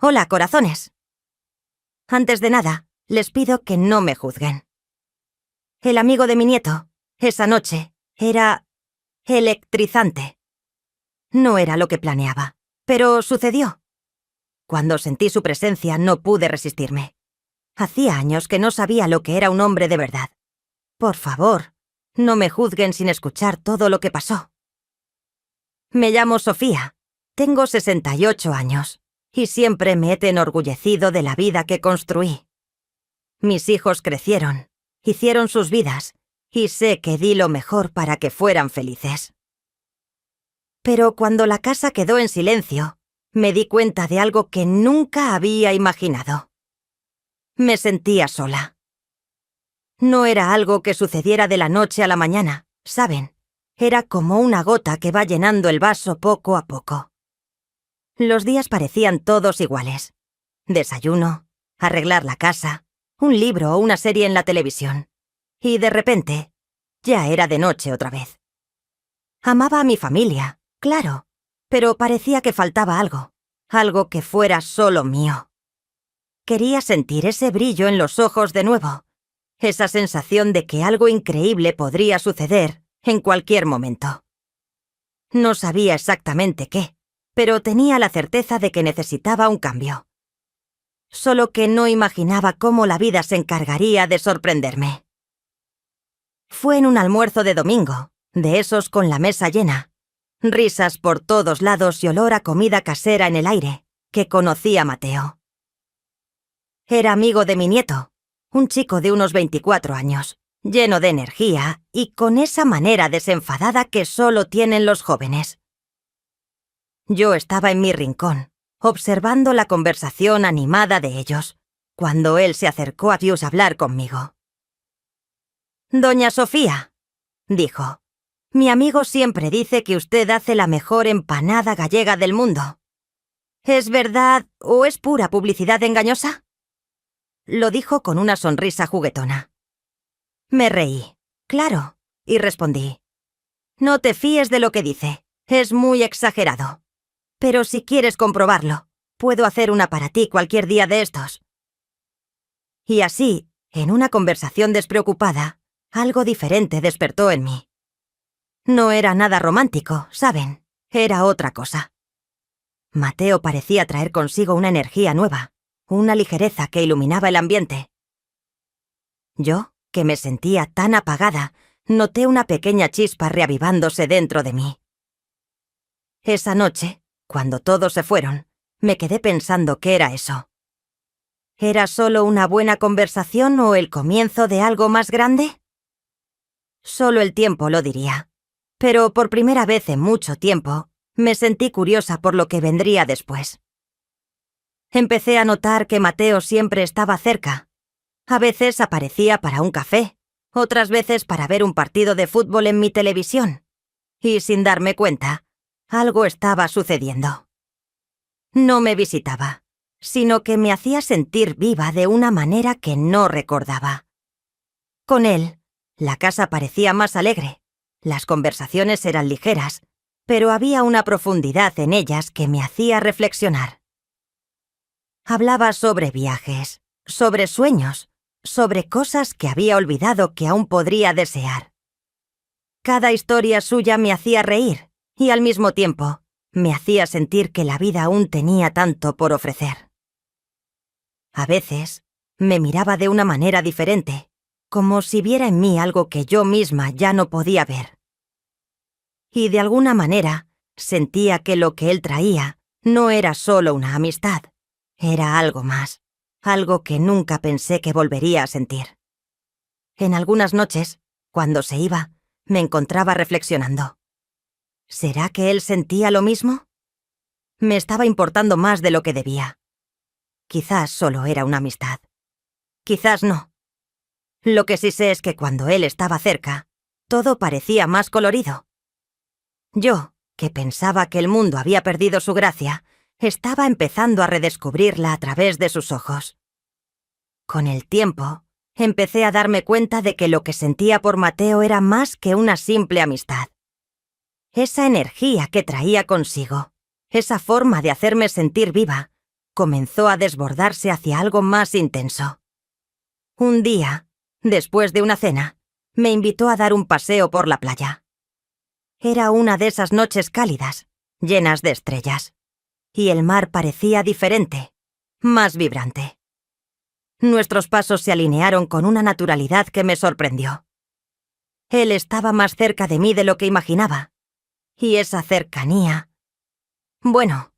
Hola, corazones. Antes de nada, les pido que no me juzguen. El amigo de mi nieto, esa noche, era electrizante. No era lo que planeaba, pero sucedió. Cuando sentí su presencia no pude resistirme. Hacía años que no sabía lo que era un hombre de verdad. Por favor, no me juzguen sin escuchar todo lo que pasó. Me llamo Sofía, tengo 68 años. Y siempre me he enorgullecido de la vida que construí. Mis hijos crecieron, hicieron sus vidas, y sé que di lo mejor para que fueran felices. Pero cuando la casa quedó en silencio, me di cuenta de algo que nunca había imaginado. Me sentía sola. No era algo que sucediera de la noche a la mañana, ¿saben? Era como una gota que va llenando el vaso poco a poco. Los días parecían todos iguales. Desayuno, arreglar la casa, un libro o una serie en la televisión. Y de repente, ya era de noche otra vez. Amaba a mi familia, claro, pero parecía que faltaba algo que fuera solo mío. Quería sentir ese brillo en los ojos de nuevo, esa sensación de que algo increíble podría suceder en cualquier momento. No sabía exactamente qué, pero tenía la certeza de que necesitaba un cambio. Solo que no imaginaba cómo la vida se encargaría de sorprenderme. Fue en un almuerzo de domingo, de esos con la mesa llena, risas por todos lados y olor a comida casera en el aire, que conocí a Mateo. Era amigo de mi nieto, un chico de unos 24 años, lleno de energía y con esa manera desenfadada que solo tienen los jóvenes. Yo estaba en mi rincón, observando la conversación animada de ellos, cuando él se acercó a hablar conmigo. «Doña Sofía», dijo, «mi amigo siempre dice que usted hace la mejor empanada gallega del mundo. ¿Es verdad o es pura publicidad engañosa?». Lo dijo con una sonrisa juguetona. Me reí, claro, y respondí, «No te fíes de lo que dice, es muy exagerado. Pero si quieres comprobarlo, puedo hacer una para ti cualquier día de estos». Y así, en una conversación despreocupada, algo diferente despertó en mí. No era nada romántico, ¿saben? Era otra cosa. Mateo parecía traer consigo una energía nueva, una ligereza que iluminaba el ambiente. Yo, que me sentía tan apagada, noté una pequeña chispa reavivándose dentro de mí. Esa noche, cuando todos se fueron, me quedé pensando qué era eso. ¿Era solo una buena conversación o el comienzo de algo más grande? Solo el tiempo lo diría. Pero por primera vez en mucho tiempo, me sentí curiosa por lo que vendría después. Empecé a notar que Mateo siempre estaba cerca. A veces aparecía para un café, otras veces para ver un partido de fútbol en mi televisión. Y sin darme cuenta, algo estaba sucediendo. No me visitaba, sino que me hacía sentir viva de una manera que no recordaba. Con él, la casa parecía más alegre, las conversaciones eran ligeras, pero había una profundidad en ellas que me hacía reflexionar. Hablaba sobre viajes, sobre sueños, sobre cosas que había olvidado que aún podría desear. Cada historia suya me hacía reír y al mismo tiempo me hacía sentir que la vida aún tenía tanto por ofrecer. A veces me miraba de una manera diferente, como si viera en mí algo que yo misma ya no podía ver. Y de alguna manera sentía que lo que él traía no era solo una amistad, era algo más, algo que nunca pensé que volvería a sentir. En algunas noches, cuando se iba, me encontraba reflexionando. ¿Será que él sentía lo mismo? Me estaba importando más de lo que debía. Quizás solo era una amistad. Quizás no. Lo que sí sé es que cuando él estaba cerca, todo parecía más colorido. Yo, que pensaba que el mundo había perdido su gracia, estaba empezando a redescubrirla a través de sus ojos. Con el tiempo, empecé a darme cuenta de que lo que sentía por Mateo era más que una simple amistad. Esa energía que traía consigo, esa forma de hacerme sentir viva, comenzó a desbordarse hacia algo más intenso. Un día, después de una cena, me invitó a dar un paseo por la playa. Era una de esas noches cálidas, llenas de estrellas, y el mar parecía diferente, más vibrante. Nuestros pasos se alinearon con una naturalidad que me sorprendió. Él estaba más cerca de mí de lo que imaginaba, y esa cercanía... Bueno,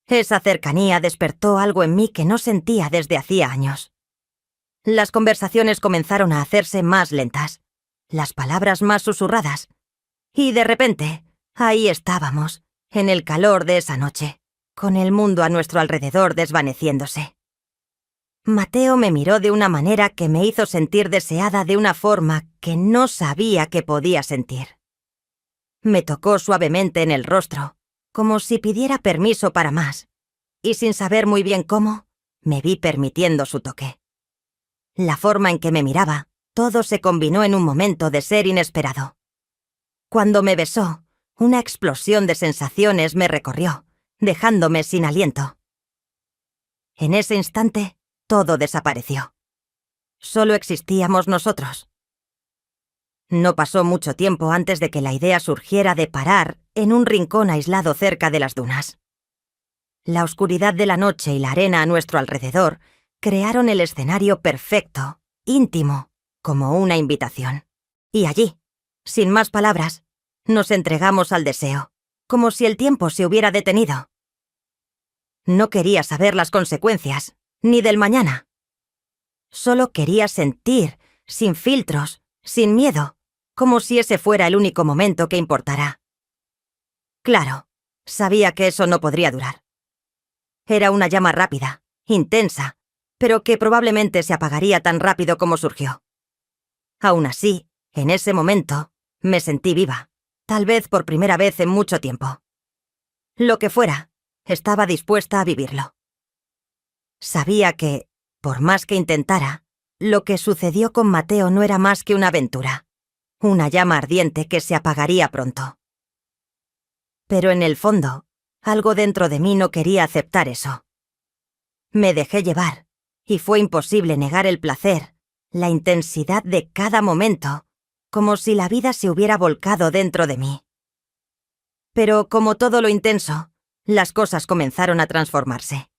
esa cercanía despertó algo en mí que no sentía desde hacía años. Las conversaciones comenzaron a hacerse más lentas, las palabras más susurradas, y de repente, ahí estábamos, en el calor de esa noche, con el mundo a nuestro alrededor desvaneciéndose. Mateo me miró de una manera que me hizo sentir deseada de una forma que no sabía que podía sentir. Me tocó suavemente en el rostro, como si pidiera permiso para más, y sin saber muy bien cómo, me vi permitiendo su toque. La forma en que me miraba, todo se combinó en un momento de ser inesperado. Cuando me besó, una explosión de sensaciones me recorrió, dejándome sin aliento. En ese instante, todo desapareció. Solo existíamos nosotros. No pasó mucho tiempo antes de que la idea surgiera de parar en un rincón aislado cerca de las dunas. La oscuridad de la noche y la arena a nuestro alrededor crearon el escenario perfecto, íntimo, como una invitación. Y allí, sin más palabras, nos entregamos al deseo, como si el tiempo se hubiera detenido. No quería saber las consecuencias, ni del mañana. Solo quería sentir, sin filtros, sin miedo, como si ese fuera el único momento que importara. Claro, sabía que eso no podría durar. Era una llama rápida, intensa, pero que probablemente se apagaría tan rápido como surgió. Aún así, en ese momento, me sentí viva, tal vez por primera vez en mucho tiempo. Lo que fuera, estaba dispuesta a vivirlo. Sabía que, por más que intentara, lo que sucedió con Mateo no era más que una aventura, una llama ardiente que se apagaría pronto. Pero en el fondo, algo dentro de mí no quería aceptar eso. Me dejé llevar, y fue imposible negar el placer, la intensidad de cada momento, como si la vida se hubiera volcado dentro de mí. Pero como todo lo intenso, las cosas comenzaron a transformarse.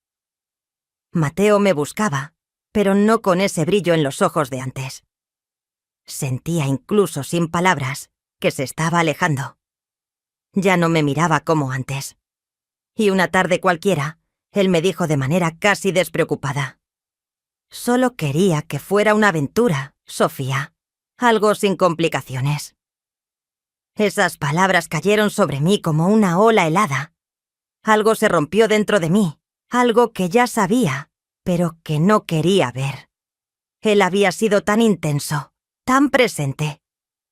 Mateo me buscaba, pero no con ese brillo en los ojos de antes. Sentía incluso sin palabras que se estaba alejando. Ya no me miraba como antes. Y una tarde cualquiera, él me dijo de manera casi despreocupada: «Solo quería que fuera una aventura, Sofía, algo sin complicaciones». Esas palabras cayeron sobre mí como una ola helada. Algo se rompió dentro de mí, algo que ya sabía, pero que no quería ver. Él había sido tan intenso, tan presente,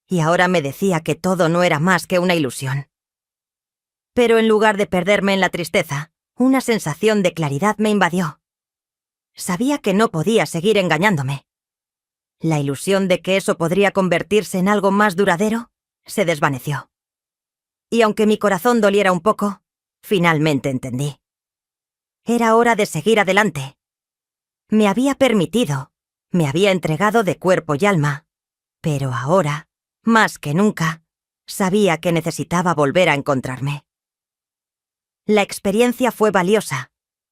y ahora me decía que todo no era más que una ilusión. Pero en lugar de perderme en la tristeza, una sensación de claridad me invadió. Sabía que no podía seguir engañándome. La ilusión de que eso podría convertirse en algo más duradero se desvaneció. Y aunque mi corazón doliera un poco, finalmente entendí. Era hora de seguir adelante. Me había permitido, me había entregado de cuerpo y alma, pero ahora, más que nunca, sabía que necesitaba volver a encontrarme. La experiencia fue valiosa,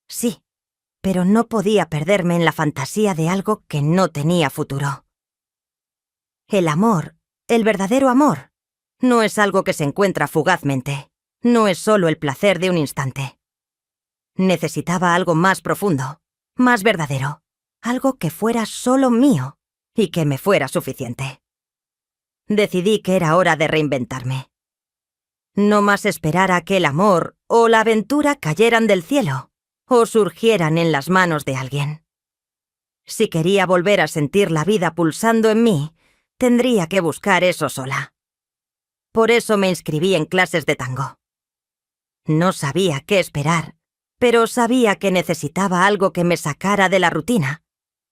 sí, pero no podía perderme en la fantasía de algo que no tenía futuro. El amor, el verdadero amor, no es algo que se encuentra fugazmente, no es solo el placer de un instante. Necesitaba algo más profundo, más verdadero, algo que fuera solo mío y que me fuera suficiente. Decidí que era hora de reinventarme. No más esperar a que el amor o la aventura cayeran del cielo o surgieran en las manos de alguien. Si quería volver a sentir la vida pulsando en mí, tendría que buscar eso sola. Por eso me inscribí en clases de tango. No sabía qué esperar, pero sabía que necesitaba algo que me sacara de la rutina,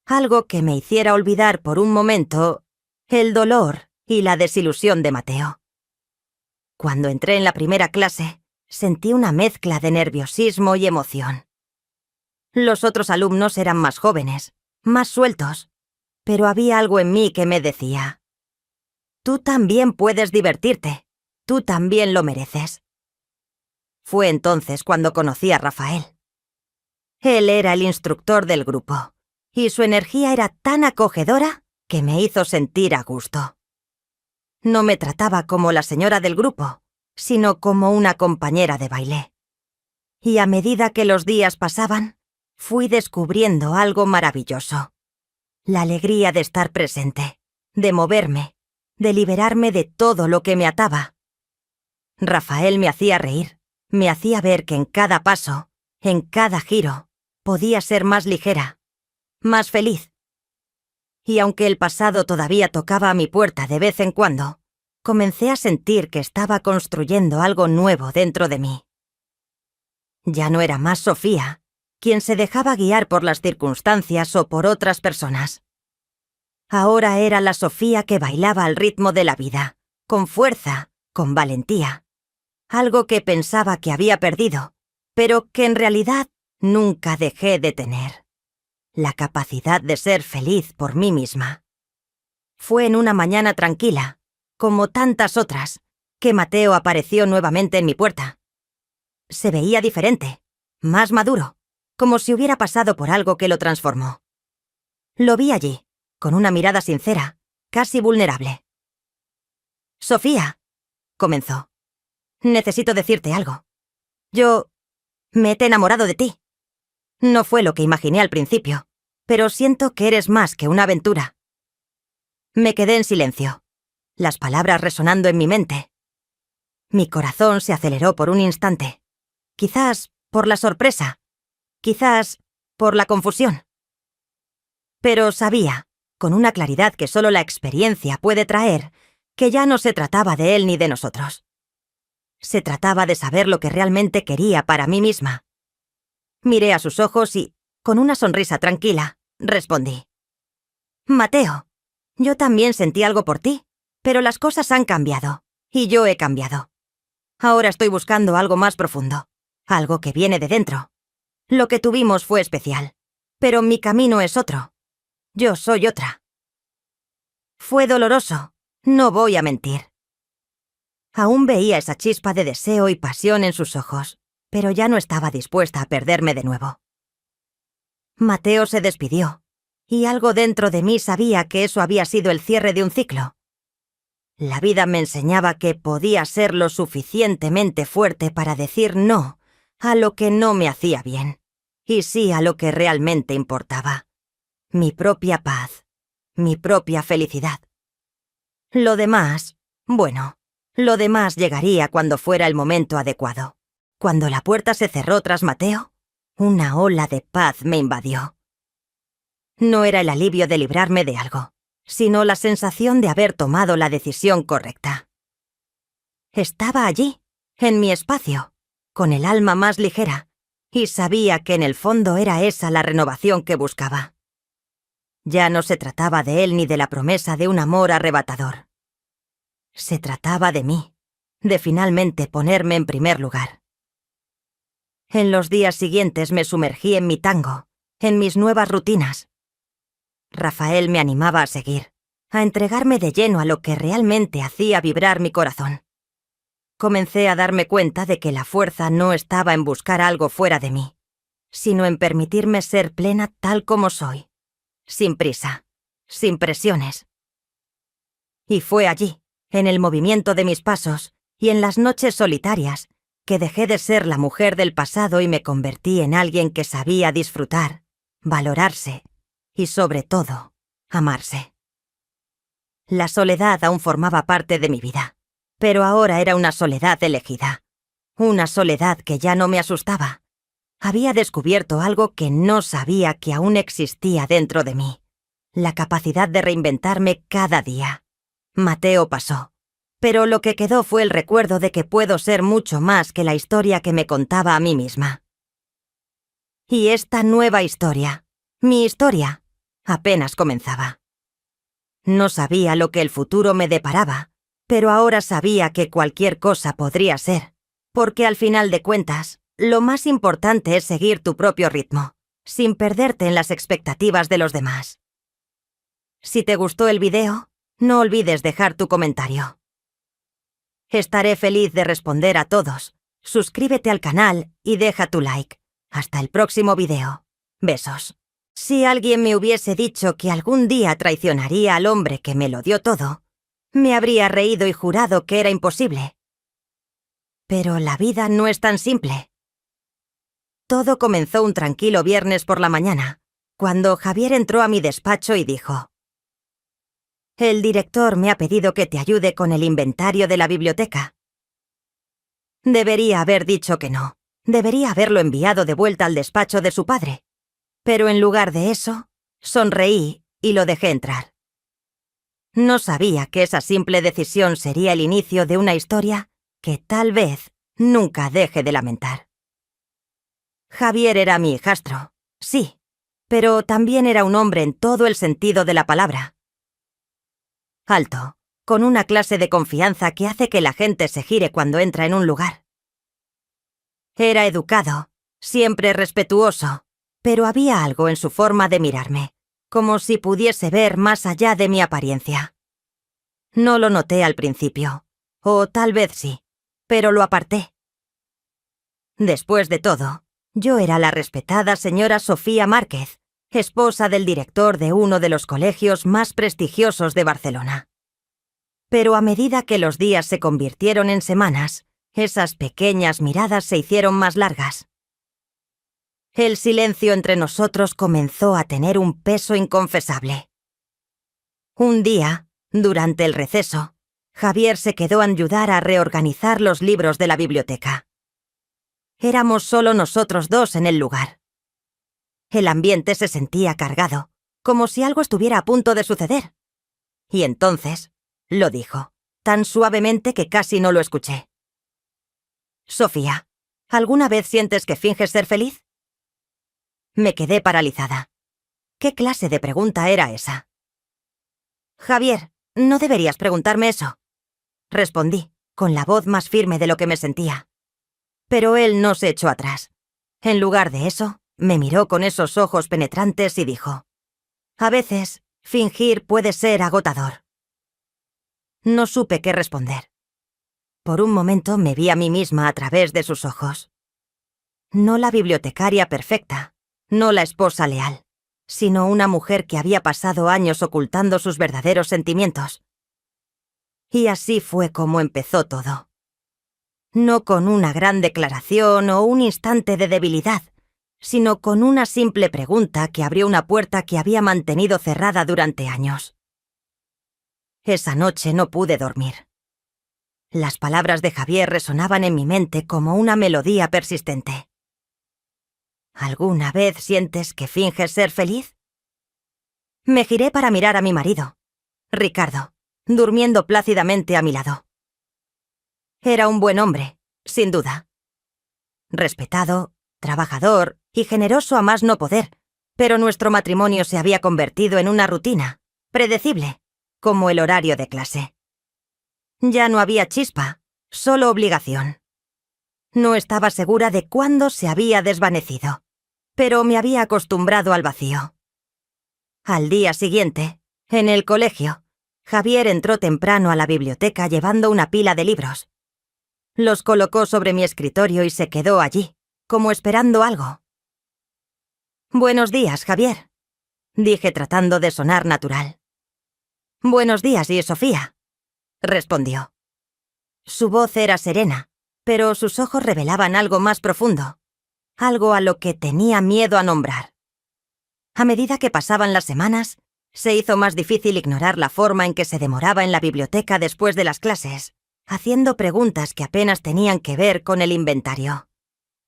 algo que me hiciera olvidar por un momento el dolor y la desilusión de Mateo. Cuando entré en la primera clase, sentí una mezcla de nerviosismo y emoción. Los otros alumnos eran más jóvenes, más sueltos, pero había algo en mí que me decía: tú también puedes divertirte, tú también lo mereces. Fue entonces cuando conocí a Rafael. Él era el instructor del grupo, y su energía era tan acogedora que me hizo sentir a gusto. No me trataba como la señora del grupo, sino como una compañera de baile. Y a medida que los días pasaban, fui descubriendo algo maravilloso. La alegría de estar presente, de moverme, de liberarme de todo lo que me ataba. Rafael me hacía reír, me hacía ver que en cada paso, en cada giro, podía ser más ligera, más feliz. Y aunque el pasado todavía tocaba a mi puerta de vez en cuando, comencé a sentir que estaba construyendo algo nuevo dentro de mí. Ya no era más Sofía, quien se dejaba guiar por las circunstancias o por otras personas. Ahora era la Sofía que bailaba al ritmo de la vida, con fuerza, con valentía. Algo que pensaba que había perdido, pero que en realidad nunca dejé de tener. La capacidad de ser feliz por mí misma. Fue en una mañana tranquila, como tantas otras, que Mateo apareció nuevamente en mi puerta. Se veía diferente, más maduro, como si hubiera pasado por algo que lo transformó. Lo vi allí, con una mirada sincera, casi vulnerable. «Sofía», comenzó, «necesito decirte algo. Yo me he enamorado de ti. No fue lo que imaginé al principio, pero siento que eres más que una aventura». Me quedé en silencio, las palabras resonando en mi mente. Mi corazón se aceleró por un instante, quizás por la sorpresa, quizás por la confusión. Pero sabía, con una claridad que solo la experiencia puede traer, que ya no se trataba de él ni de nosotros. Se trataba de saber lo que realmente quería para mí misma. Miré a sus ojos y, con una sonrisa tranquila, respondí: «Mateo, yo también sentí algo por ti, pero las cosas han cambiado, y yo he cambiado. Ahora estoy buscando algo más profundo, algo que viene de dentro. Lo que tuvimos fue especial, pero mi camino es otro. Yo soy otra». Fue doloroso, no voy a mentir. Aún veía esa chispa de deseo y pasión en sus ojos, pero ya no estaba dispuesta a perderme de nuevo. Mateo se despidió, y algo dentro de mí sabía que eso había sido el cierre de un ciclo. La vida me enseñaba que podía ser lo suficientemente fuerte para decir no a lo que no me hacía bien, y sí a lo que realmente importaba. Mi propia paz, mi propia felicidad. Lo demás, bueno, lo demás llegaría cuando fuera el momento adecuado. Cuando la puerta se cerró tras Mateo, una ola de paz me invadió. No era el alivio de librarme de algo, sino la sensación de haber tomado la decisión correcta. Estaba allí, en mi espacio, con el alma más ligera, y sabía que en el fondo era esa la renovación que buscaba. Ya no se trataba de él ni de la promesa de un amor arrebatador. Se trataba de mí, de finalmente ponerme en primer lugar. En los días siguientes me sumergí en mi tango, en mis nuevas rutinas. Rafael me animaba a seguir, a entregarme de lleno a lo que realmente hacía vibrar mi corazón. Comencé a darme cuenta de que la fuerza no estaba en buscar algo fuera de mí, sino en permitirme ser plena tal como soy, sin prisa, sin presiones. Y fue allí, en el movimiento de mis pasos y en las noches solitarias, que dejé de ser la mujer del pasado y me convertí en alguien que sabía disfrutar, valorarse y, sobre todo, amarse. La soledad aún formaba parte de mi vida, pero ahora era una soledad elegida, una soledad que ya no me asustaba. Había descubierto algo que no sabía que aún existía dentro de mí, la capacidad de reinventarme cada día. Mateo pasó, pero lo que quedó fue el recuerdo de que puedo ser mucho más que la historia que me contaba a mí misma. Y esta nueva historia, mi historia, apenas comenzaba. No sabía lo que el futuro me deparaba, pero ahora sabía que cualquier cosa podría ser, porque al final de cuentas, lo más importante es seguir tu propio ritmo, sin perderte en las expectativas de los demás. Si te gustó el video, no olvides dejar tu comentario. Estaré feliz de responder a todos. Suscríbete al canal y deja tu like. Hasta el próximo video. Besos. Si alguien me hubiese dicho que algún día traicionaría al hombre que me lo dio todo, me habría reído y jurado que era imposible. Pero la vida no es tan simple. Todo comenzó un tranquilo viernes por la mañana, cuando Javier entró a mi despacho y dijo: «El director me ha pedido que te ayude con el inventario de la biblioteca». Debería haber dicho que no. Debería haberlo enviado de vuelta al despacho de su padre. Pero en lugar de eso, sonreí y lo dejé entrar. No sabía que esa simple decisión sería el inicio de una historia que tal vez nunca deje de lamentar. Javier era mi hijastro, sí, pero también era un hombre en todo el sentido de la palabra. Alto, con una clase de confianza que hace que la gente se gire cuando entra en un lugar. Era educado, siempre respetuoso, pero había algo en su forma de mirarme, como si pudiese ver más allá de mi apariencia. No lo noté al principio, o tal vez sí, pero lo aparté. Después de todo, yo era la respetada señora Sofía Márquez, esposa del director de uno de los colegios más prestigiosos de Barcelona. Pero a medida que los días se convirtieron en semanas, esas pequeñas miradas se hicieron más largas. El silencio entre nosotros comenzó a tener un peso inconfesable. Un día, durante el receso, Javier se quedó a ayudar a reorganizar los libros de la biblioteca. Éramos solo nosotros dos en el lugar. El ambiente se sentía cargado, como si algo estuviera a punto de suceder. Y entonces, lo dijo, tan suavemente que casi no lo escuché. «Sofía, ¿alguna vez sientes que finges ser feliz?» Me quedé paralizada. ¿Qué clase de pregunta era esa? «Javier, no deberías preguntarme eso», respondí, con la voz más firme de lo que me sentía. Pero él no se echó atrás. En lugar de eso, me miró con esos ojos penetrantes y dijo: «A veces, fingir puede ser agotador». No supe qué responder. Por un momento me vi a mí misma a través de sus ojos. No la bibliotecaria perfecta, no la esposa leal, sino una mujer que había pasado años ocultando sus verdaderos sentimientos. Y así fue como empezó todo. No con una gran declaración o un instante de debilidad, sino con una simple pregunta que abrió una puerta que había mantenido cerrada durante años. Esa noche no pude dormir. Las palabras de Javier resonaban en mi mente como una melodía persistente. ¿Alguna vez sientes que finges ser feliz? Me giré para mirar a mi marido, Ricardo, durmiendo plácidamente a mi lado. Era un buen hombre, sin duda. Respetado, trabajador y generoso a más no poder, pero nuestro matrimonio se había convertido en una rutina, predecible, como el horario de clase. Ya no había chispa, solo obligación. No estaba segura de cuándo se había desvanecido, pero me había acostumbrado al vacío. Al día siguiente, en el colegio, Javier entró temprano a la biblioteca llevando una pila de libros. Los colocó sobre mi escritorio y se quedó allí, como esperando algo. «Buenos días, Javier», dije tratando de sonar natural. «Buenos días, y Sofía», respondió. Su voz era serena, pero sus ojos revelaban algo más profundo, algo a lo que tenía miedo a nombrar. A medida que pasaban las semanas, se hizo más difícil ignorar la forma en que se demoraba en la biblioteca después de las clases, haciendo preguntas que apenas tenían que ver con el inventario.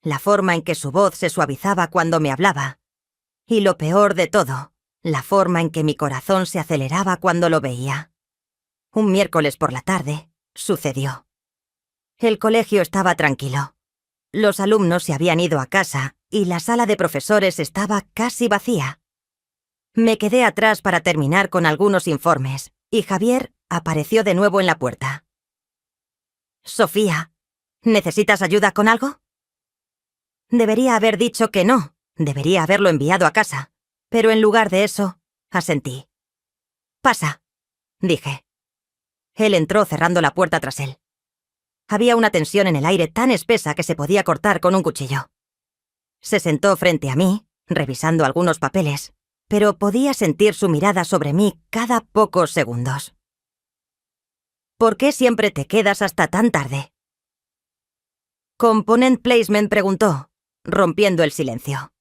La forma en que su voz se suavizaba cuando me hablaba. Y lo peor de todo, la forma en que mi corazón se aceleraba cuando lo veía. Un miércoles por la tarde, sucedió. El colegio estaba tranquilo. Los alumnos se habían ido a casa y la sala de profesores estaba casi vacía. Me quedé atrás para terminar con algunos informes, y Javier apareció de nuevo en la puerta. «Sofía, ¿necesitas ayuda con algo?» Debería haber dicho que no, Debería haberlo enviado a casa, pero en lugar de eso, asentí. «Pasa», dije. Él entró cerrando la puerta tras él. Había una tensión en el aire tan espesa que se podía cortar con un cuchillo. Se sentó frente a mí, revisando algunos papeles, pero podía sentir su mirada sobre mí cada pocos segundos. «¿Por qué siempre te quedas hasta tan tarde?». Component Placement preguntó, rompiendo el silencio.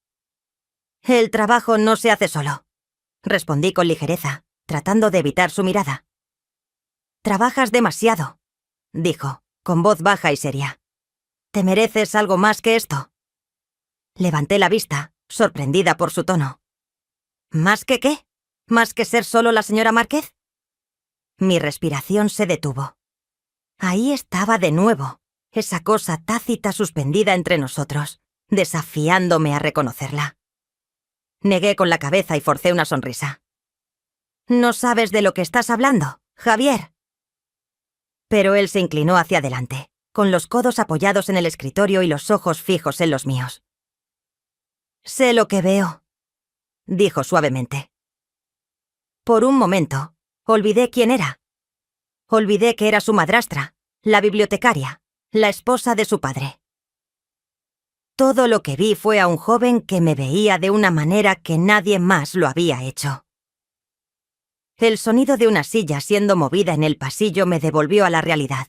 «El trabajo no se hace solo», respondí con ligereza, tratando de evitar su mirada. «Trabajas demasiado», dijo, con voz baja y seria. «¿Te mereces algo más que esto?». Levanté la vista, sorprendida por su tono. ¿Más que qué? ¿Más que ser solo la señora Márquez? Mi respiración se detuvo. Ahí estaba de nuevo, esa cosa tácita suspendida entre nosotros, desafiándome a reconocerla. Negué con la cabeza y forcé una sonrisa. «No sabes de lo que estás hablando, Javier». Pero él se inclinó hacia adelante, con los codos apoyados en el escritorio y los ojos fijos en los míos. «Sé lo que veo», dijo suavemente. Por un momento, olvidé quién era. Olvidé que era su madrastra, la bibliotecaria, la esposa de su padre. Todo lo que vi fue a un joven que me veía de una manera que nadie más lo había hecho. El sonido de una silla siendo movida en el pasillo me devolvió a la realidad.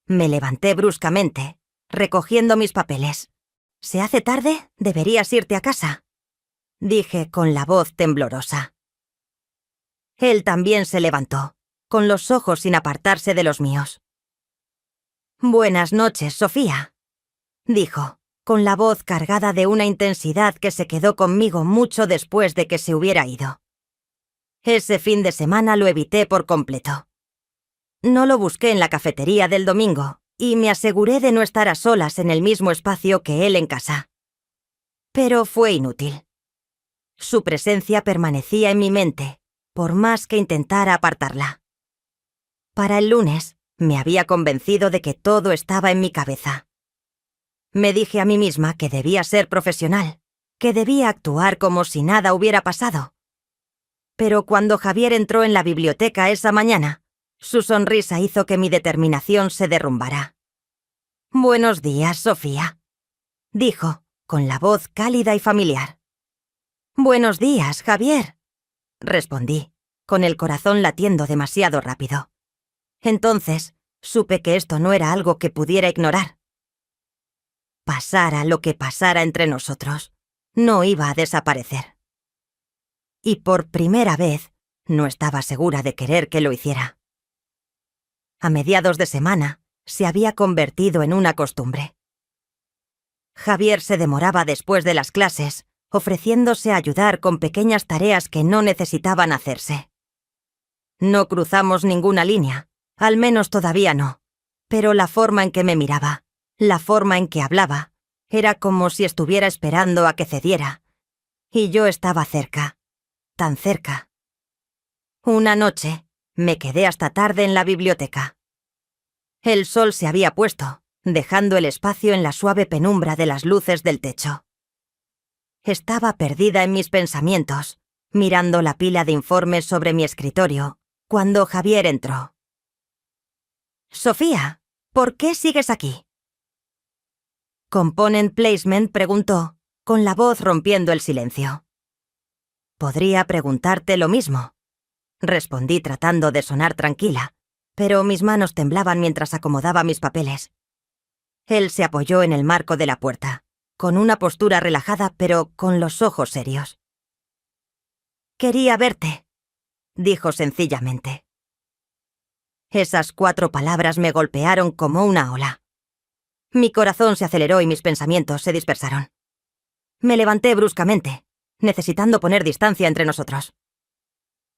Me levanté bruscamente, recogiendo mis papeles. «¿Se hace tarde? ¿Deberías irte a casa?», dije con la voz temblorosa. Él también se levantó, con los ojos sin apartarse de los míos. «Buenas noches, Sofía», dijo, con la voz cargada de una intensidad que se quedó conmigo mucho después de que se hubiera ido. Ese fin de semana lo evité por completo. No lo busqué en la cafetería del domingo y me aseguré de no estar a solas en el mismo espacio que él en casa. Pero fue inútil. Su presencia permanecía en mi mente, por más que intentara apartarla. Para el lunes, me había convencido de que todo estaba en mi cabeza. Me dije a mí misma que debía ser profesional, que debía actuar como si nada hubiera pasado. Pero cuando Javier entró en la biblioteca esa mañana, su sonrisa hizo que mi determinación se derrumbara. «Buenos días, Sofía», dijo, con la voz cálida y familiar. «Buenos días, Javier», respondí, con el corazón latiendo demasiado rápido. Entonces, supe que esto no era algo que pudiera ignorar. Pasara lo que pasara entre nosotros, no iba a desaparecer. Y por primera vez, no estaba segura de querer que lo hiciera. A mediados de semana, se había convertido en una costumbre. Javier se demoraba después de las clases, ofreciéndose a ayudar con pequeñas tareas que no necesitaban hacerse. No cruzamos ninguna línea, al menos todavía no, pero la forma en que me miraba, la forma en que hablaba, era como si estuviera esperando a que cediera. Y yo estaba cerca, tan cerca. Una noche, me quedé hasta tarde en la biblioteca. El sol se había puesto, dejando el espacio en la suave penumbra de las luces del techo. Estaba perdida en mis pensamientos, mirando la pila de informes sobre mi escritorio, cuando Javier entró. «Sofía, ¿por qué sigues aquí?». Component Placement preguntó, con la voz rompiendo el silencio. «Podría preguntarte lo mismo», respondí tratando de sonar tranquila, pero mis manos temblaban mientras acomodaba mis papeles. Él se apoyó en el marco de la puerta, con una postura relajada pero con los ojos serios. «Quería verte», dijo sencillamente. Esas 4 palabras me golpearon como una ola. Mi corazón se aceleró y mis pensamientos se dispersaron. Me levanté bruscamente, necesitando poner distancia entre nosotros.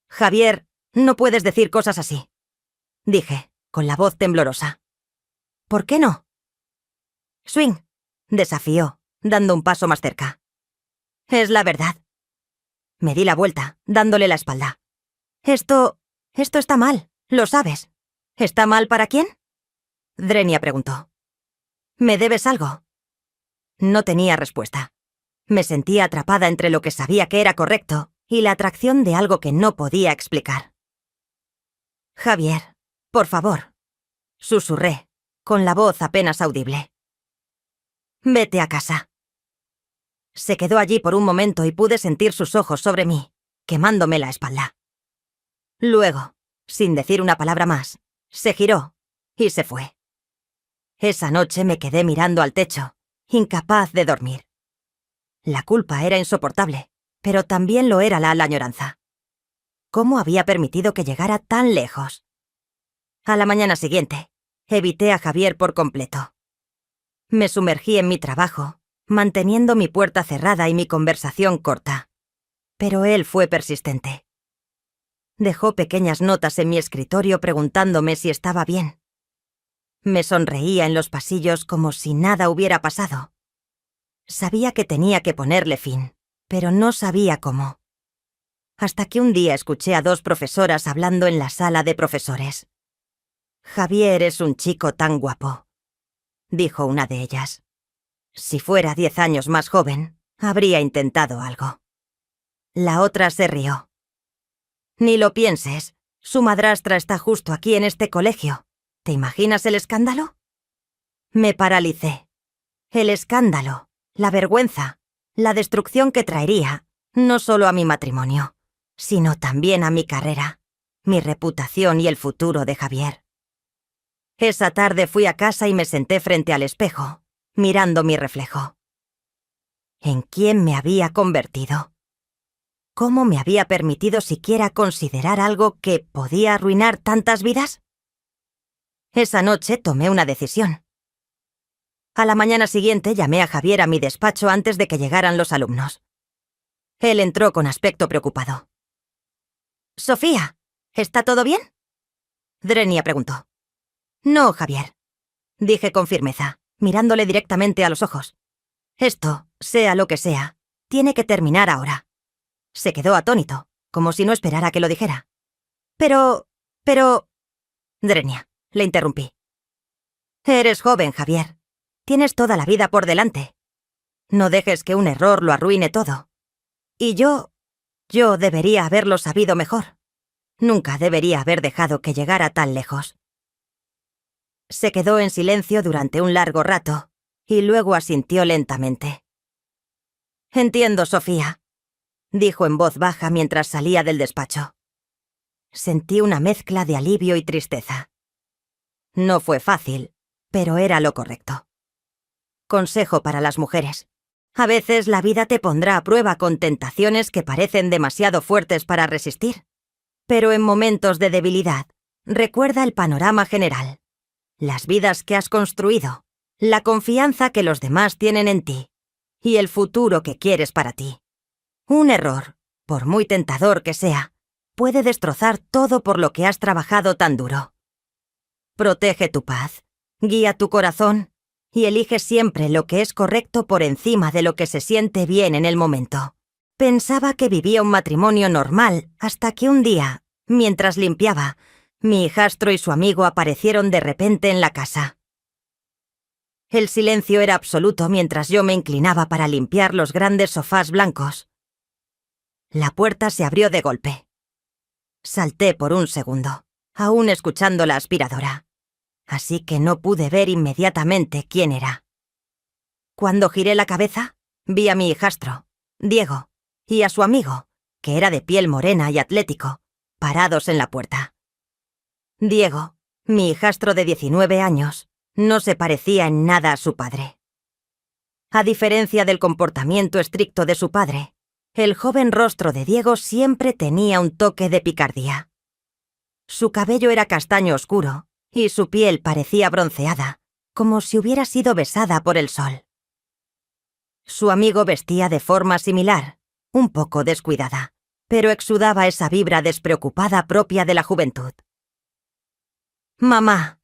«Javier, no puedes decir cosas así», dije, con la voz temblorosa. «¿Por qué no?». «Swing», desafió, dando un paso más cerca. «Es la verdad». Me di la vuelta, dándole la espalda. Esto está mal, lo sabes. ¿Está mal para quién?», Drenia preguntó. «¿Me debes algo?». No tenía respuesta. Me sentía atrapada entre lo que sabía que era correcto y la atracción de algo que no podía explicar. «Javier, por favor», susurré, con la voz apenas audible. «Vete a casa». Se quedó allí por un momento y pude sentir sus ojos sobre mí, quemándome la espalda. Luego, sin decir una palabra más, se giró y se fue. Esa noche me quedé mirando al techo, incapaz de dormir. La culpa era insoportable, pero también lo era la añoranza. ¿Cómo había permitido que llegara tan lejos? A la mañana siguiente, evité a Javier por completo. Me sumergí en mi trabajo, manteniendo mi puerta cerrada y mi conversación corta. Pero él fue persistente. Dejó pequeñas notas en mi escritorio preguntándome si estaba bien. Me sonreía en los pasillos como si nada hubiera pasado. Sabía que tenía que ponerle fin, pero no sabía cómo. Hasta que un día escuché a 2 profesoras hablando en la sala de profesores. «Javier es un chico tan guapo», dijo una de ellas. «Si fuera 10 años más joven, habría intentado algo». La otra se rió. «Ni lo pienses, su madrastra está justo aquí en este colegio. ¿Te imaginas el escándalo?» Me paralicé. El escándalo, la vergüenza, la destrucción que traería, no solo a mi matrimonio, sino también a mi carrera, mi reputación y el futuro de Javier. Esa tarde fui a casa y me senté frente al espejo, mirando mi reflejo. ¿En quién me había convertido? ¿Cómo me había permitido siquiera considerar algo que podía arruinar tantas vidas? Esa noche tomé una decisión. A la mañana siguiente llamé a Javier a mi despacho antes de que llegaran los alumnos. Él entró con aspecto preocupado. «Sofía, ¿está todo bien?», Drenia preguntó. «No, Javier», dije con firmeza, mirándole directamente a los ojos. «Esto, sea lo que sea, tiene que terminar ahora». Se quedó atónito, como si no esperara que lo dijera. Pero... Drenia, le interrumpí. «Eres joven, Javier. Tienes toda la vida por delante. No dejes que un error lo arruine todo. Y yo debería haberlo sabido mejor. Nunca debería haber dejado que llegara tan lejos». Se quedó en silencio durante un largo rato, y luego asintió lentamente. «Entiendo, Sofía», dijo en voz baja mientras salía del despacho. Sentí una mezcla de alivio y tristeza. No fue fácil, pero era lo correcto. Consejo para las mujeres. A veces la vida te pondrá a prueba con tentaciones que parecen demasiado fuertes para resistir. Pero en momentos de debilidad, recuerda el panorama general. Las vidas que has construido, la confianza que los demás tienen en ti, y el futuro que quieres para ti. Un error, por muy tentador que sea, puede destrozar todo por lo que has trabajado tan duro. Protege tu paz, guía tu corazón y elige siempre lo que es correcto por encima de lo que se siente bien en el momento. Pensaba que vivía un matrimonio normal hasta que un día, mientras limpiaba, mi hijastro y su amigo aparecieron de repente en la casa. El silencio era absoluto mientras yo me inclinaba para limpiar los grandes sofás blancos. La puerta se abrió de golpe. Salté por un segundo, aún escuchando la aspiradora, así que no pude ver inmediatamente quién era. Cuando giré la cabeza, vi a mi hijastro, Diego, y a su amigo, que era de piel morena y atlético, parados en la puerta. Diego, mi hijastro de 19 años, no se parecía en nada a su padre. A diferencia del comportamiento estricto de su padre, el joven rostro de Diego siempre tenía un toque de picardía. Su cabello era castaño oscuro y su piel parecía bronceada, como si hubiera sido besada por el sol. Su amigo vestía de forma similar, un poco descuidada, pero exudaba esa vibra despreocupada propia de la juventud. «Mamá».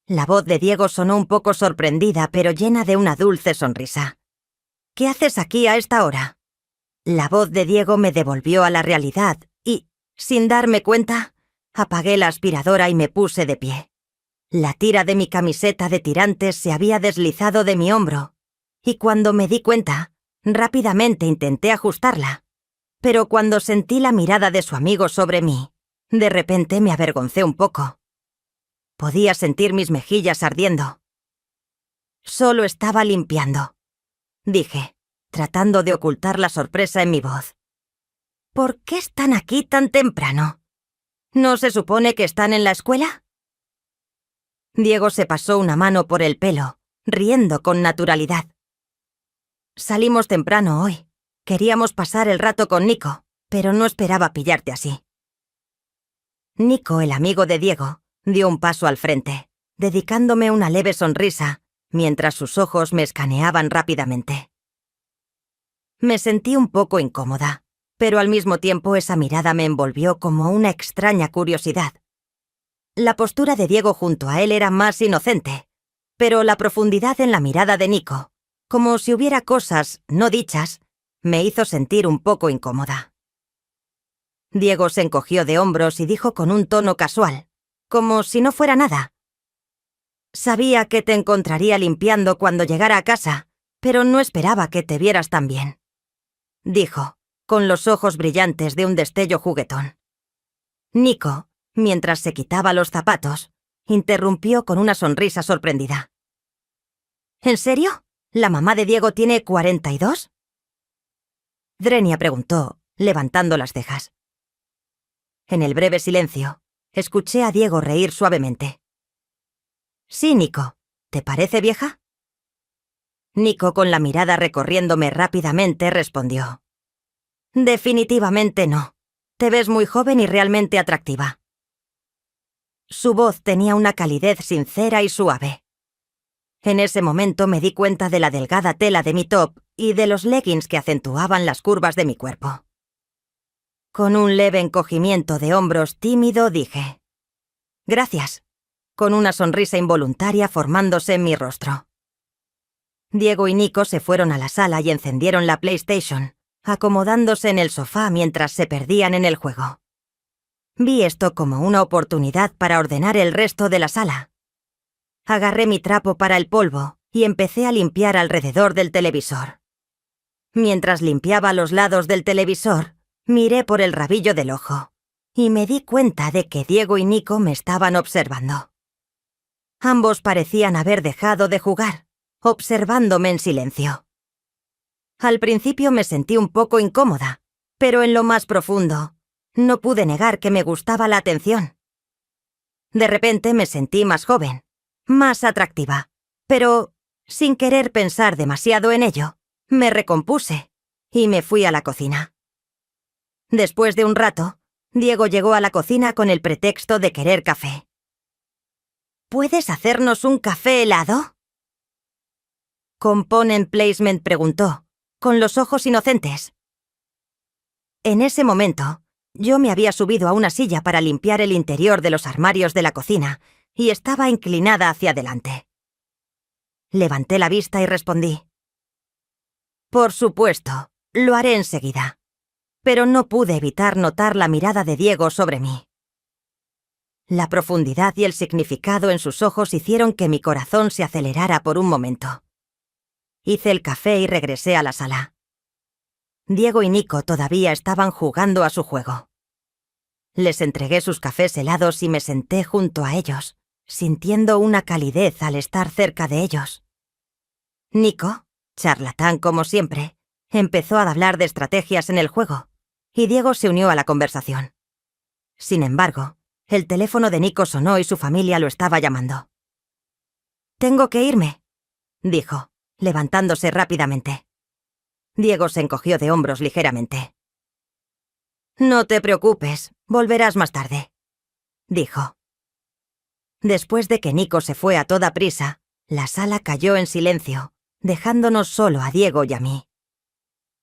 La voz de Diego sonó un poco sorprendida, pero llena de una dulce sonrisa. «¿Qué haces aquí a esta hora?». La voz de Diego me devolvió a la realidad y, sin darme cuenta, apagué la aspiradora y me puse de pie. La tira de mi camiseta de tirantes se había deslizado de mi hombro, y cuando me di cuenta, Rápidamente intenté ajustarla, pero cuando sentí la mirada de su amigo sobre mí, de repente me avergoncé un poco. Podía sentir mis mejillas ardiendo. «Solo estaba limpiando», dije, tratando de ocultar la sorpresa en mi voz. «¿Por qué están aquí tan temprano? ¿No se supone que están en la escuela?» Diego se pasó una mano por el pelo, riendo con naturalidad. «Salimos temprano hoy. Queríamos pasar el rato con Nico, pero no esperaba pillarte así». Nico, el amigo de Diego, dio un paso al frente, dedicándome una leve sonrisa, mientras sus ojos me escaneaban rápidamente. Me sentí un poco incómoda, pero al mismo tiempo esa mirada me envolvió como una extraña curiosidad. La postura de Diego junto a él era más inocente, pero la profundidad en la mirada de Nico, como si hubiera cosas no dichas, me hizo sentir un poco incómoda. Diego se encogió de hombros y dijo con un tono casual, como si no fuera nada: «Sabía que te encontraría limpiando cuando llegara a casa, pero no esperaba que te vieras tan bien», dijo, con los ojos brillantes de un destello juguetón. Nico, mientras se quitaba los zapatos, interrumpió con una sonrisa sorprendida. «¿En serio? ¿La mamá de Diego tiene 42?» Drenia preguntó, levantando las cejas. En el breve silencio, escuché a Diego reír suavemente. «Sí, Nico. ¿Te parece vieja?» Nico, con la mirada recorriéndome rápidamente, respondió: «Definitivamente no. Te ves muy joven y realmente atractiva». Su voz tenía una calidez sincera y suave. En ese momento me di cuenta de la delgada tela de mi top y de los leggings que acentuaban las curvas de mi cuerpo. Con un leve encogimiento de hombros tímido dije: «Gracias», con una sonrisa involuntaria formándose en mi rostro. Diego y Nico se fueron a la sala y encendieron la PlayStation, acomodándose en el sofá mientras se perdían en el juego. Vi esto como una oportunidad para ordenar el resto de la sala. Agarré mi trapo para el polvo y empecé a limpiar alrededor del televisor. Mientras limpiaba los lados del televisor, miré por el rabillo del ojo y me di cuenta de que Diego y Nico me estaban observando. Ambos parecían haber dejado de jugar, observándome en silencio. Al principio me sentí un poco incómoda, pero en lo más profundo, no pude negar que me gustaba la atención. De repente me sentí más joven, más atractiva, pero, sin querer pensar demasiado en ello, me recompuse y me fui a la cocina. Después de un rato, Diego llegó a la cocina con el pretexto de querer café. «¿Puedes hacernos un café helado?», Component Placement preguntó, con los ojos inocentes. En ese momento, yo me había subido a una silla para limpiar el interior de los armarios de la cocina y estaba inclinada hacia adelante. Levanté la vista y respondí: «Por supuesto, lo haré enseguida», pero no pude evitar notar la mirada de Diego sobre mí. La profundidad y el significado en sus ojos hicieron que mi corazón se acelerara por un momento. Hice el café y regresé a la sala. Diego y Nico todavía estaban jugando a su juego. Les entregué sus cafés helados y me senté junto a ellos, sintiendo una calidez al estar cerca de ellos. Nico, charlatán como siempre, empezó a hablar de estrategias en el juego, y Diego se unió a la conversación. Sin embargo, el teléfono de Nico sonó y su familia lo estaba llamando. «Tengo que irme», dijo, levantándose rápidamente. Diego se encogió de hombros ligeramente. «No te preocupes, volverás más tarde», dijo. Después de que Nico se fue a toda prisa, la sala cayó en silencio, dejándonos solo a Diego y a mí.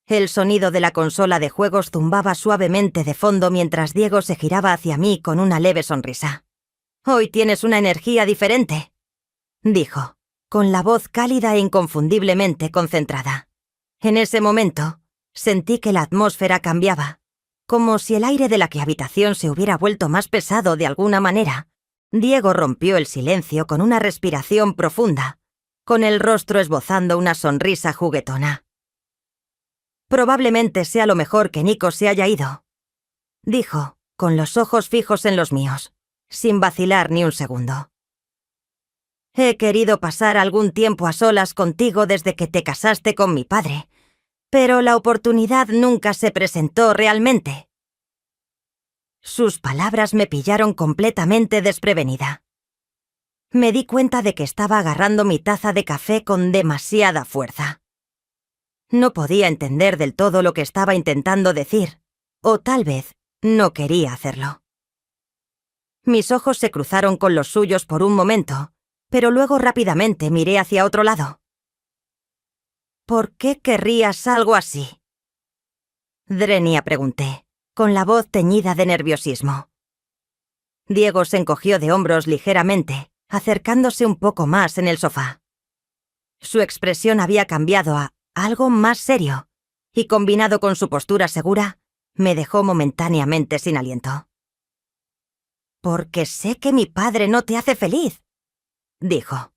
El sonido de la consola de juegos zumbaba suavemente de fondo mientras Diego se giraba hacia mí con una leve sonrisa. «Hoy tienes una energía diferente», dijo, con la voz cálida e inconfundiblemente concentrada. En ese momento, sentí que la atmósfera cambiaba, como si el aire de la habitación se hubiera vuelto más pesado de alguna manera. Diego rompió el silencio con una respiración profunda, con el rostro esbozando una sonrisa juguetona. Probablemente sea lo mejor que Nico se haya ido, dijo, con los ojos fijos en los míos, sin vacilar ni un segundo. He querido pasar algún tiempo a solas contigo desde que te casaste con mi padre, pero la oportunidad nunca se presentó realmente. Sus palabras me pillaron completamente desprevenida. Me di cuenta de que estaba agarrando mi taza de café con demasiada fuerza. No podía entender del todo lo que estaba intentando decir, o tal vez no quería hacerlo. Mis ojos se cruzaron con los suyos por un momento, pero luego rápidamente miré hacia otro lado. ¿Por qué querrías algo así? Drenia, pregunté, con la voz teñida de nerviosismo. Diego se encogió de hombros ligeramente, acercándose un poco más en el sofá. Su expresión había cambiado a algo más serio, y combinado con su postura segura, me dejó momentáneamente sin aliento. «Porque sé que mi padre no te hace feliz», dijo.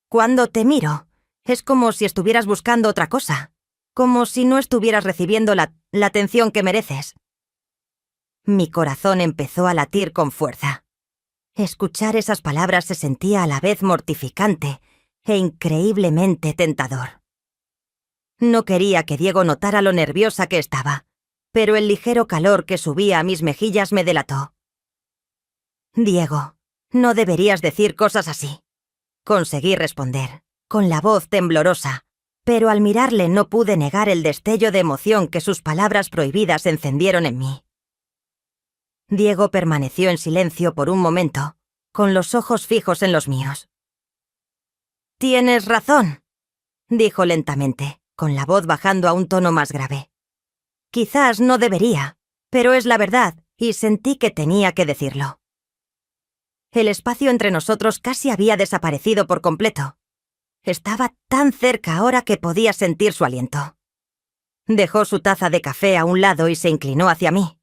«Cuando te miro, es como si estuvieras buscando otra cosa, como si no estuvieras recibiendo la atención que mereces». Mi corazón empezó a latir con fuerza. Escuchar esas palabras se sentía a la vez mortificante e increíblemente tentador. No quería que Diego notara lo nerviosa que estaba, pero el ligero calor que subía a mis mejillas me delató. «Diego, no deberías decir cosas así», conseguí responder, con la voz temblorosa, pero al mirarle no pude negar el destello de emoción que sus palabras prohibidas encendieron en mí. Diego permaneció en silencio por un momento, con los ojos fijos en los míos. «Tienes razón», dijo lentamente, con la voz bajando a un tono más grave. «Quizás no debería, pero es la verdad, y sentí que tenía que decirlo». El espacio entre nosotros casi había desaparecido por completo. Estaba tan cerca ahora que podía sentir su aliento. Dejó su taza de café a un lado y se inclinó hacia mí.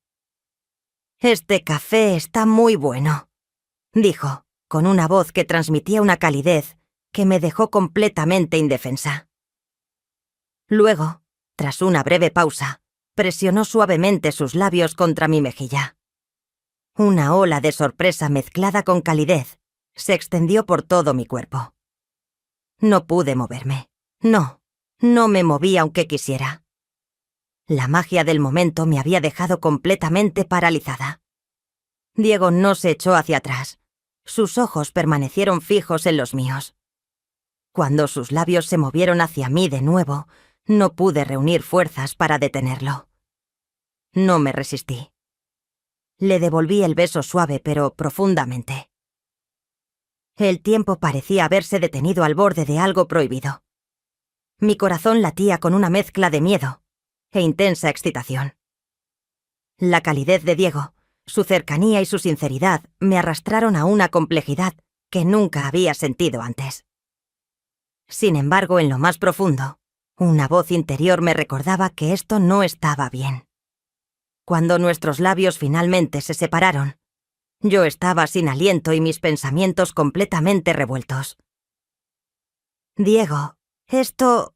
«Este café está muy bueno», dijo, con una voz que transmitía una calidez que me dejó completamente indefensa. Luego, tras una breve pausa, presionó suavemente sus labios contra mi mejilla. Una ola de sorpresa mezclada con calidez se extendió por todo mi cuerpo. No pude moverme. No me moví aunque quisiera. La magia del momento me había dejado completamente paralizada. Diego no se echó hacia atrás. Sus ojos permanecieron fijos en los míos. Cuando sus labios se movieron hacia mí de nuevo, no pude reunir fuerzas para detenerlo. No me resistí. Le devolví el beso suave pero profundamente. El tiempo parecía haberse detenido al borde de algo prohibido. Mi corazón latía con una mezcla de miedo e intensa excitación. La calidez de Diego, su cercanía y su sinceridad me arrastraron a una complejidad que nunca había sentido antes. Sin embargo, en lo más profundo, una voz interior me recordaba que esto no estaba bien. Cuando nuestros labios finalmente se separaron, yo estaba sin aliento y mis pensamientos completamente revueltos. «Diego, esto...»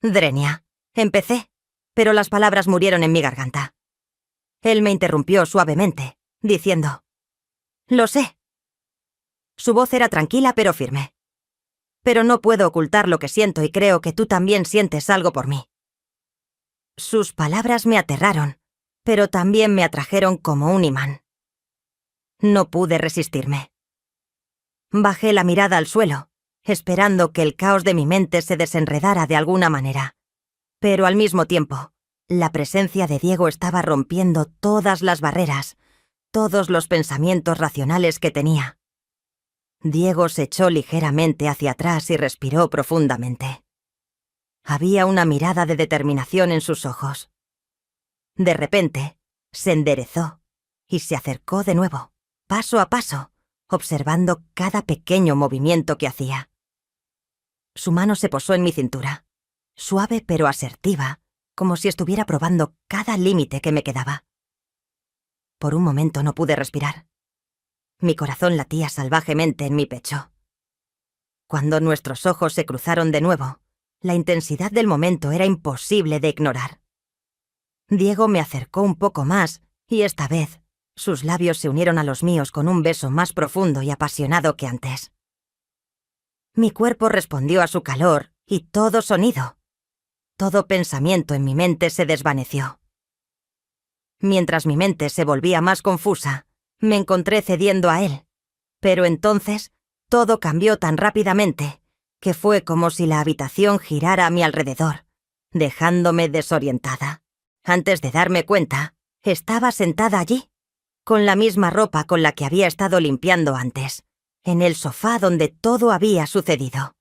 «Drenia», empecé, pero las palabras murieron en mi garganta. Él me interrumpió suavemente, diciendo: «Lo sé». Su voz era tranquila pero firme. «Pero no puedo ocultar lo que siento y creo que tú también sientes algo por mí». Sus palabras me aterraron, pero también me atrajeron como un imán. No pude resistirme. Bajé la mirada al suelo, esperando que el caos de mi mente se desenredara de alguna manera. Pero al mismo tiempo, la presencia de Diego estaba rompiendo todas las barreras, todos los pensamientos racionales que tenía. Diego se echó ligeramente hacia atrás y respiró profundamente. Había una mirada de determinación en sus ojos. De repente, se enderezó y se acercó de nuevo, paso a paso, observando cada pequeño movimiento que hacía. Su mano se posó en mi cintura, suave pero asertiva, como si estuviera probando cada límite que me quedaba. Por un momento no pude respirar. Mi corazón latía salvajemente en mi pecho. Cuando nuestros ojos se cruzaron de nuevo, la intensidad del momento era imposible de ignorar. Diego me acercó un poco más y esta vez sus labios se unieron a los míos con un beso más profundo y apasionado que antes. Mi cuerpo respondió a su calor y todo sonido, todo pensamiento en mi mente se desvaneció. Mientras mi mente se volvía más confusa, me encontré cediendo a él, pero entonces todo cambió tan rápidamente que fue como si la habitación girara a mi alrededor, dejándome desorientada. Antes de darme cuenta, estaba sentada allí, con la misma ropa con la que había estado limpiando antes, en el sofá donde todo había sucedido.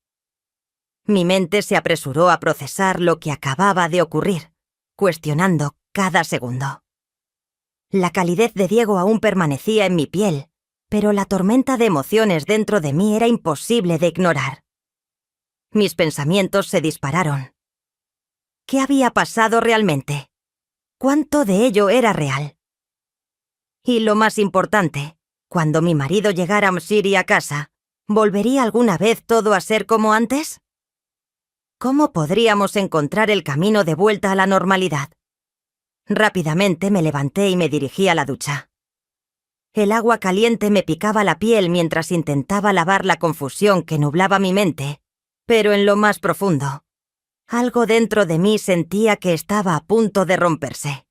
Mi mente se apresuró a procesar lo que acababa de ocurrir, cuestionando cada segundo. La calidez de Diego aún permanecía en mi piel, pero la tormenta de emociones dentro de mí era imposible de ignorar. Mis pensamientos se dispararon. ¿Qué había pasado realmente? ¿Cuánto de ello era real? Y lo más importante, cuando mi marido llegara a Msiri a casa, ¿volvería alguna vez todo a ser como antes? ¿Cómo podríamos encontrar el camino de vuelta a la normalidad? Rápidamente me levanté y me dirigí a la ducha. El agua caliente me picaba la piel mientras intentaba lavar la confusión que nublaba mi mente, pero en lo más profundo, algo dentro de mí sentía que estaba a punto de romperse.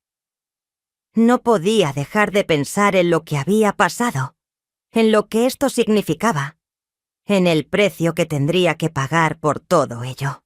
No podía dejar de pensar en lo que había pasado, en lo que esto significaba, en el precio que tendría que pagar por todo ello.